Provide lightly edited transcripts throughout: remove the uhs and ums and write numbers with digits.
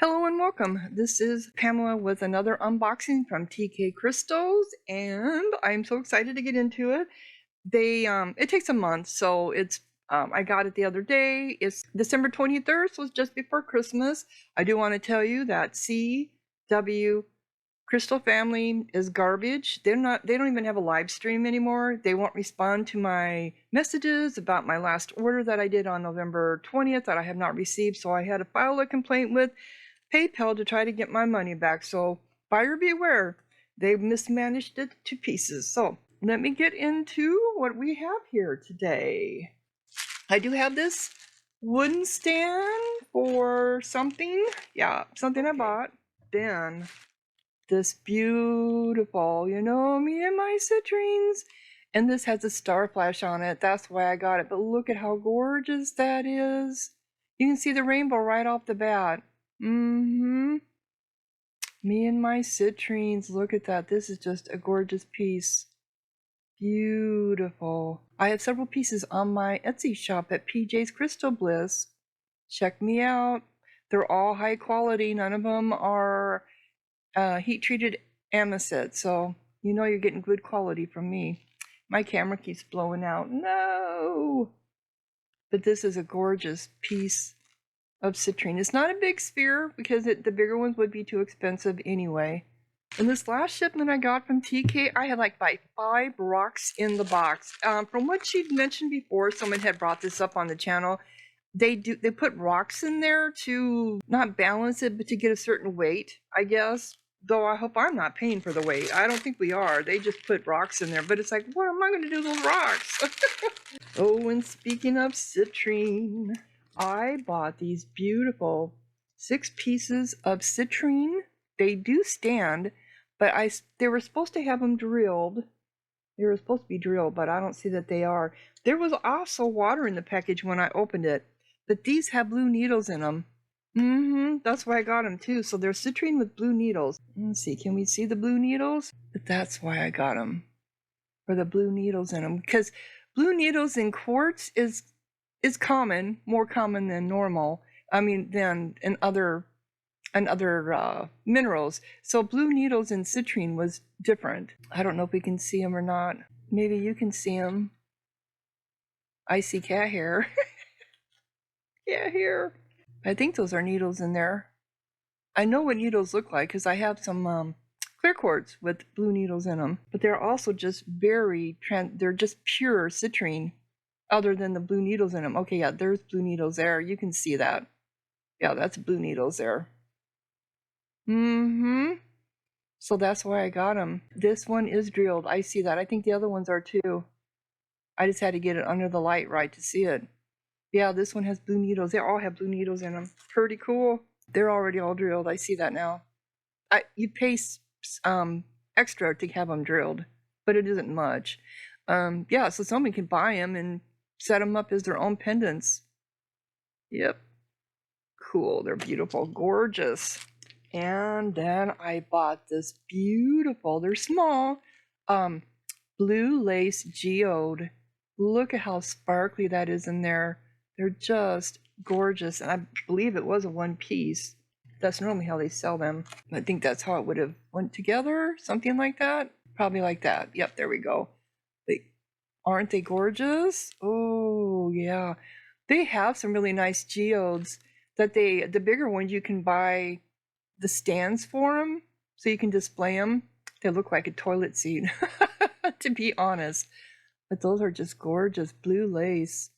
Hello and welcome. This is Pamela with another unboxing from TK Crystals, and I'm so excited to get into it. It takes a month, so I got it the other day. It's December 23rd, so it's just before Christmas. I do want to tell you that CW Crystal Family is garbage. They don't even have a live stream anymore. They won't respond to my messages about my last order that I did on November 20th that I have not received, so I had to file a complaint with PayPal to try to get my money back. So buyer beware, they've mismanaged it to pieces. So let me get into what we have here today. I do have this wooden stand for something. Yeah, something I bought. Then this beautiful, me and my citrines. And this has a star flash on it. That's why I got it. But look at how gorgeous that is. You can see the rainbow right off the bat. Me and my citrines. Look at that. This is just a gorgeous piece. Beautiful. I have several pieces on my Etsy shop at PJ's Crystal Bliss. Check me out. They're all high quality. None of them are heat treated amethyst. So you know you're getting good quality from me. My camera keeps blowing out. No! But this is a gorgeous piece of citrine. It's not a big sphere because the bigger ones would be too expensive anyway. And this last shipment I got from TK, I had like 5 rocks in the box. From what she'd mentioned before, someone had brought this up on the channel. They put rocks in there to not balance it, but to get a certain weight, I guess. Though I hope I'm not paying for the weight. I don't think we are. They just put rocks in there. But it's like, what am I going to do with those rocks? Oh, and speaking of citrine, I bought these beautiful 6 pieces of citrine. They do stand, but they were supposed to have them drilled. They were supposed to be drilled, but I don't see that they are. There was also water in the package when I opened it, but these have blue needles in them. That's why I got them too. So they're citrine with blue needles. Let's see, can we see the blue needles? But that's why I got them, for the blue needles in them, because blue needles in quartz is common, more common than normal. I mean, than in other minerals. So blue needles in citrine was different. I don't know if we can see them or not. Maybe you can see them. I see cat hair. Cat hair. I think those are needles in there. I know what needles look like because I have some clear quartz with blue needles in them, but they're also just they're just pure citrine other than the blue needles in them. Okay, yeah, there's blue needles there. You can see that. Yeah, that's blue needles there. So that's why I got them. This one is drilled. I see that. I think the other ones are too. I just had to get it under the light right to see it. Yeah, this one has blue needles. They all have blue needles in them. Pretty cool. They're already all drilled. I see that now. You pay extra to have them drilled, but it isn't much. Yeah, so someone can buy them and set them up as their own pendants. Yep. Cool. They're beautiful. Gorgeous. And then I bought this beautiful, they're small, blue lace geode. Look at how sparkly that is in there. They're just gorgeous. And I believe it was a one piece. That's normally how they sell them. I think that's how it would have went together, something like that. Probably like that. Yep, there we go. Aren't they gorgeous? Oh, yeah. They have some really nice geodes that the bigger ones you can buy the stands for them so you can display them. They look like a toilet seat, to be honest. But those are just gorgeous blue lace.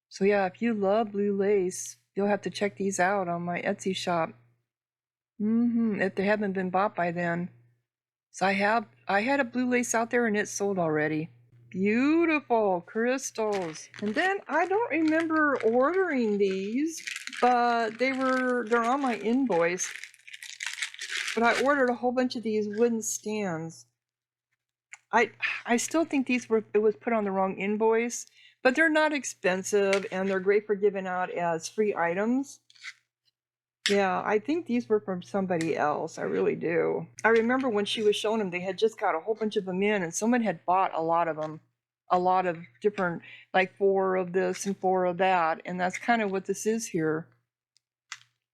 So yeah, if you love blue lace, you'll have to check these out on my Etsy shop. If they haven't been bought by then. So I had a blue lace out there and it's sold already. Beautiful crystals. And then I don't remember ordering these, but they're on my invoice. But I ordered a whole bunch of these wooden stands. I still think it was put on the wrong invoice, but they're not expensive and they're great for giving out as free items. Yeah, I think these were from somebody else. I really do. I remember when she was showing them, they had just got a whole bunch of them in and someone had bought a lot of them. A lot of different, like 4 of this and 4 of that. And that's kind of what this is here.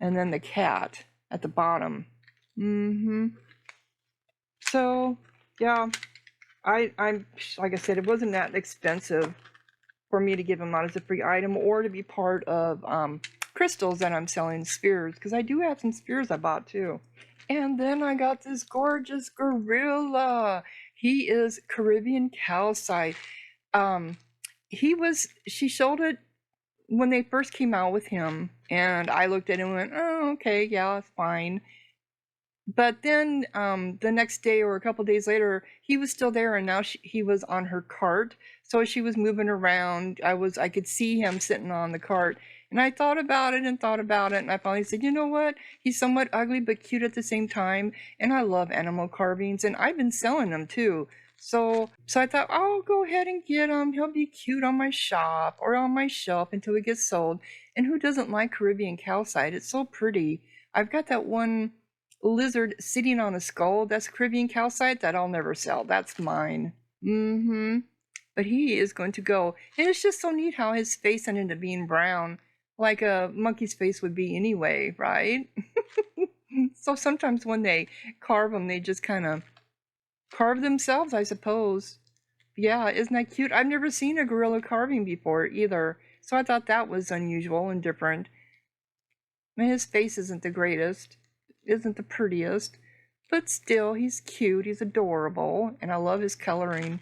and then the cat at the bottom. So yeah, I'm like I said, it wasn't that expensive for me to give them out as a free item or to be part of crystals that I'm selling, spheres, because I do have some spheres I bought too. And then I got this gorgeous gorilla. He is Caribbean Calcite. She showed it when they first came out with him, and I looked at it and went, oh, okay, yeah, it's fine. But then the next day or a couple days later, he was still there, and now he was on her cart. So she was moving around. I could see him sitting on the cart, and I thought about it, and I finally said, you know what? He's somewhat ugly but cute at the same time, and I love animal carvings, and I've been selling them too. So I thought, I'll go ahead and get him. He'll be cute on my shop or on my shelf until he gets sold. And who doesn't like Caribbean Calcite? It's so pretty. I've got that one lizard sitting on a skull that's Caribbean Calcite that I'll never sell. That's mine. But he is going to go. And it's just so neat how his face ended up being brown, like a monkey's face would be anyway, right? So sometimes when they carve them, they just kind of carve themselves, I suppose. Yeah, isn't that cute? I've never seen a gorilla carving before either, so I thought that was unusual and different. I mean, his face isn't the greatest, isn't the prettiest, but still, he's cute, he's adorable, and I love his coloring,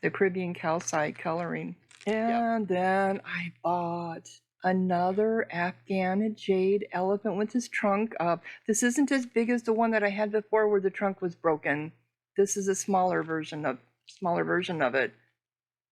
the Caribbean Calcite coloring. And then I bought another Afghan jade elephant with his trunk up. This isn't as big as the one that I had before where the trunk was broken. This is a smaller version of it.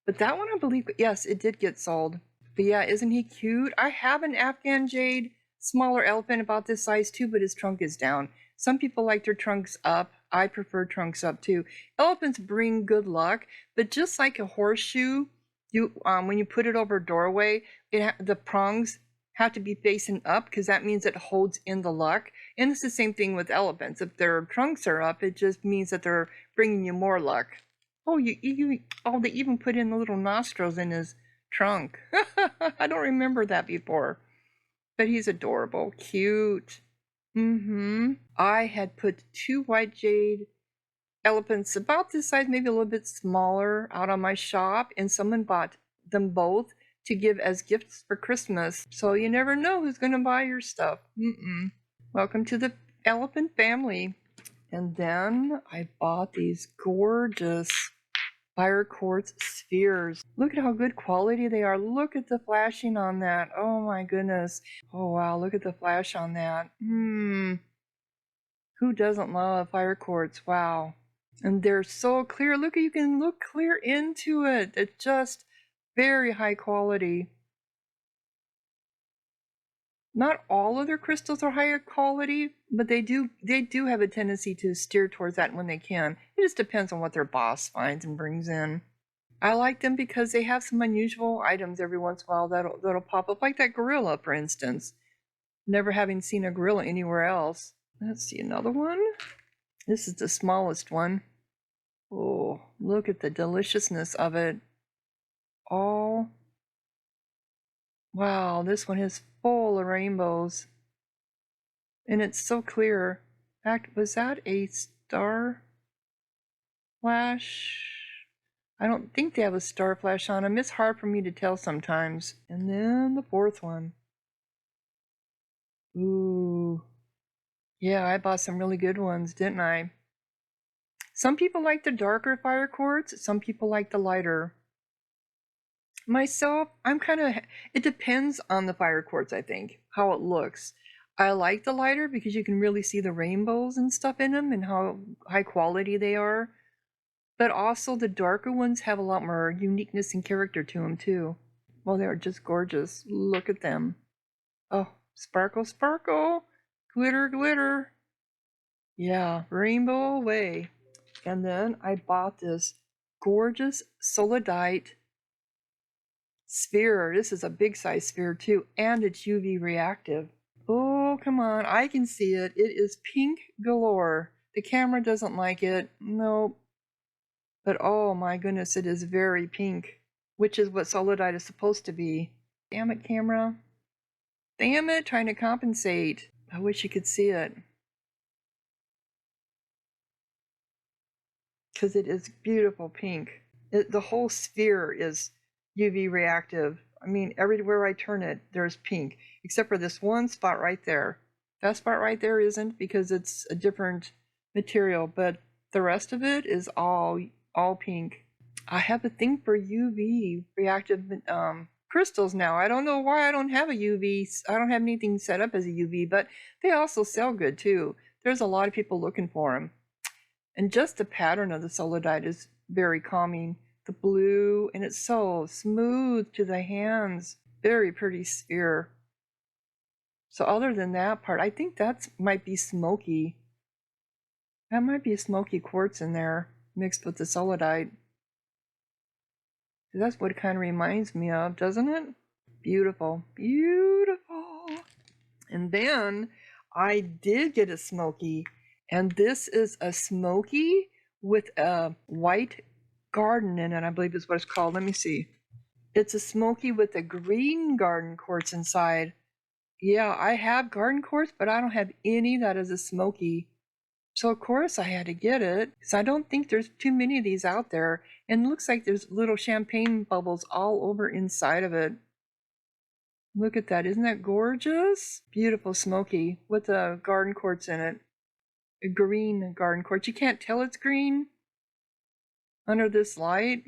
But that one, I believe, yes, it did get sold. But yeah, isn't he cute? I have an Afghan jade smaller elephant about this size too, but his trunk is down. Some people like their trunks up. I prefer trunks up too. Elephants bring good luck, but just like a horseshoe, when you put it over a doorway, the prongs have to be facing up because that means it holds in the luck. And it's the same thing with elephants. If their trunks are up, it just means that they're bringing you more luck. Oh, they even put in the little nostrils in his trunk. I don't remember that before. But he's adorable, cute. I had put 2 white jade elephants about this size, maybe a little bit smaller, out on my shop, and someone bought them both to give as gifts for Christmas. So you never know who's going to buy your stuff. Welcome to the elephant family. And then I bought these gorgeous fire quartz spheres. Look at how good quality they are. Look at the flashing on that. Oh my goodness. Oh wow, look at the flash on that. Who doesn't love fire quartz? Wow. And they're so clear. Look, you can look clear into it. It's just very high quality. Not all of their crystals are higher quality, but they do have a tendency to steer towards that when they can. It just depends on what their boss finds and brings in. I like them because they have some unusual items every once in a while that'll pop up, like that gorilla, for instance. Never having seen a gorilla anywhere else. Let's see another one. This is the smallest one. Oh, look at the deliciousness of it. Oh, wow, this one is full of rainbows. And it's so clear. In fact, was that a star flash? I don't think they have a star flash on them. It's hard for me to tell sometimes. And then the 4th one. Ooh. Yeah, I bought some really good ones, didn't I? Some people like the darker fire quartz. Some people like the lighter. Myself, it depends on the fire quartz, I think, how it looks. I like the lighter because you can really see the rainbows and stuff in them and how high quality they are. But also the darker ones have a lot more uniqueness and character to them too. Well, they're just gorgeous. Look at them. Oh, sparkle, sparkle. Glitter, glitter. Yeah, rainbow away. And then I bought this gorgeous solidite sphere. This is a big size sphere too, and it's UV reactive. Oh, come on, I can see it. It is pink galore. The camera doesn't like it. Nope. But oh my goodness, it is very pink, which is what solidite is supposed to be. Damn it, camera. Damn it, trying to compensate. I wish you could see it. Because it is beautiful pink. The whole sphere is UV reactive. I mean, everywhere I turn it, there's pink, except for this one spot right there. That spot right there isn't because it's a different material, but the rest of it is all pink. I have a thing for UV reactive crystals now. I don't know why I don't have a UV. I don't have anything set up as a UV, but they also sell good too. There's a lot of people looking for them. And just the pattern of the solidite is very calming. The blue, and it's so smooth to the hands. Very pretty sphere. So other than that part, I think that might be smoky. That might be a smoky quartz in there mixed with the solidite. That's what it kind of reminds me of, doesn't it? Beautiful, beautiful. And then I did get a smoky, and this is a smoky with a white garden in it, I believe is what it's called. Let me see. It's a smoky with a green garden quartz inside. Yeah, I have garden quartz, but I don't have any that is a smoky. So of course I had to get it, because I don't think there's too many of these out there. And it looks like there's little champagne bubbles all over inside of it. Look at that, isn't that gorgeous? Beautiful smoky with a garden quartz in it. A green garden quartz. You can't tell it's green under this light,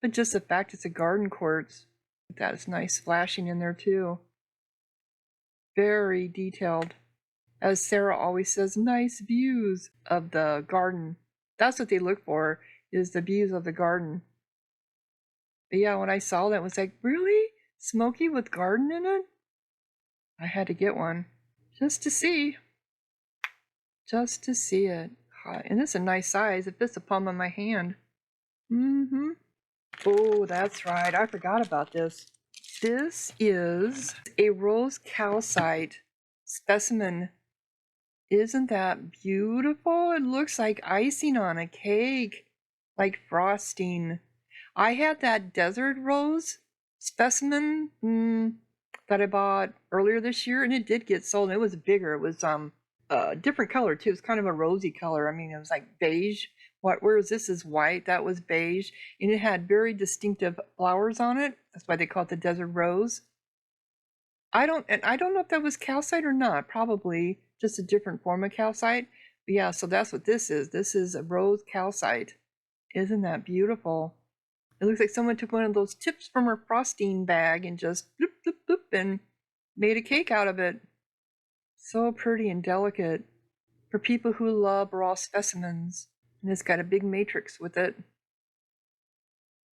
but just the fact it's a garden quartz. That is nice flashing in there too. Very detailed. As Sarah always says, nice views of the garden. That's what they look for, is the views of the garden. But yeah, when I saw that, it was like, really? Smoky with garden in it? I had to get one just to see. Just to see it. And it's a nice size. It fits the palm of my hand. Oh, that's right. I forgot about this. This is a rose calcite specimen. Isn't that beautiful? It looks like icing on a cake, like frosting. I had that desert rose specimen that I bought earlier this year, and it did get sold. And it was bigger. It was a different color too. It was kind of a rosy color. I mean, it was like beige. Whereas this is white, that was beige, and it had very distinctive flowers on it. That's why they call it the desert rose. I don't know if that was calcite or not. Probably just a different form of calcite. But yeah, so that's what this is. This is a rose calcite. Isn't that beautiful? It looks like someone took one of those tips from her frosting bag and just bloop, bloop, bloop, and made a cake out of it. So pretty and delicate for people who love raw specimens. And it's got a big matrix with it.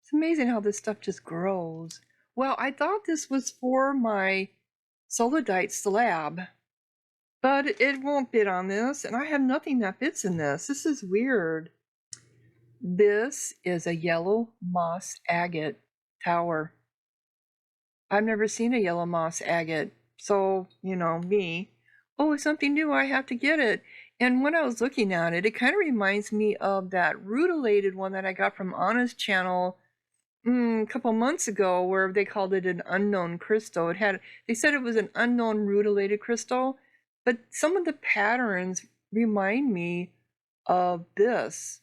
It's amazing how this stuff just grows. Well, I thought this was for my solidite slab, but it won't fit on this, and I have nothing that fits in this. This is weird. This is a yellow moss agate tower. I've never seen a yellow moss agate, so, you know, me. Oh, it's something new, I have to get it. And when I was looking at it, it kind of reminds me of that rutilated one that I got from Anna's channel a couple months ago, where they called it an unknown crystal. They said it was an unknown rutilated crystal, but some of the patterns remind me of this.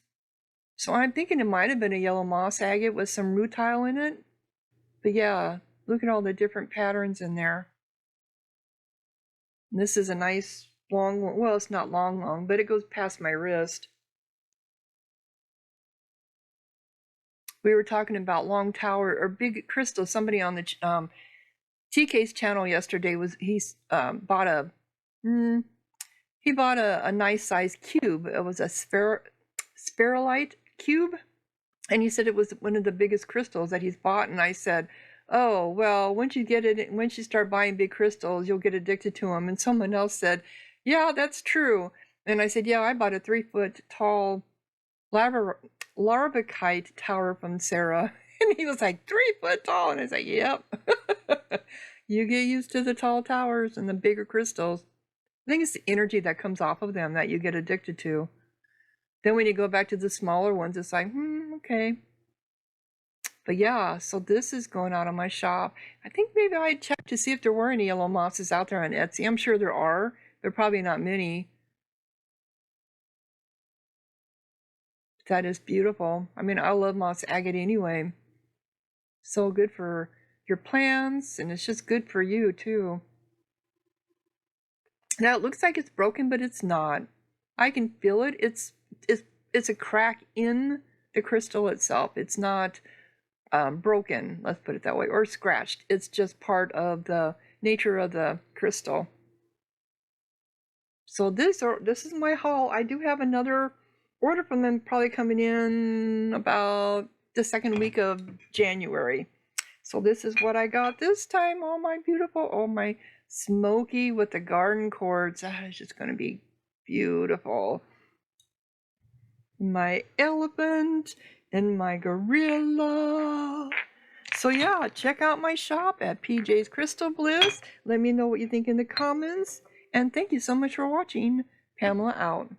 So I'm thinking it might have been a yellow moss agate with some rutile in it. But yeah, look at all the different patterns in there. And this is a nice long one. Well, it's not long, but it goes past my wrist. We were talking about long tower or big crystals. Somebody on the TK's channel yesterday bought a nice size cube. It was a spherulite cube, and he said it was one of the biggest crystals that he's bought. And I said, oh well, once you start buying big crystals, you'll get addicted to them. And someone else said, yeah, that's true. And I said, yeah, I bought a 3-foot tall larvikite tower from Sarah. And he was like, 3 foot tall. And I was like, yep. You get used to the tall towers and the bigger crystals. I think it's the energy that comes off of them that you get addicted to. Then when you go back to the smaller ones, it's like, okay. But yeah, so this is going out on my shop. I think maybe I'd check to see if there were any yellow mosses out there on Etsy. I'm sure there are, There are probably not many. That is beautiful. I mean, I love moss agate anyway. So good for your plants, and it's just good for you too. Now it looks like it's broken, but it's not. I can feel it. It's a crack in the crystal itself. It's not broken, let's put it that way, or scratched. It's just part of the nature of the crystal. So this is my haul. I do have another order from them probably coming in about the second week of January. So this is what I got this time. Oh my beautiful, oh my smoky with the garden quartz. That is just going to be beautiful. My elephant and my gorilla. So yeah, check out my shop at PJ's Crystal Bliss. Let me know what you think in the comments. And thank you so much for watching. Pamela out.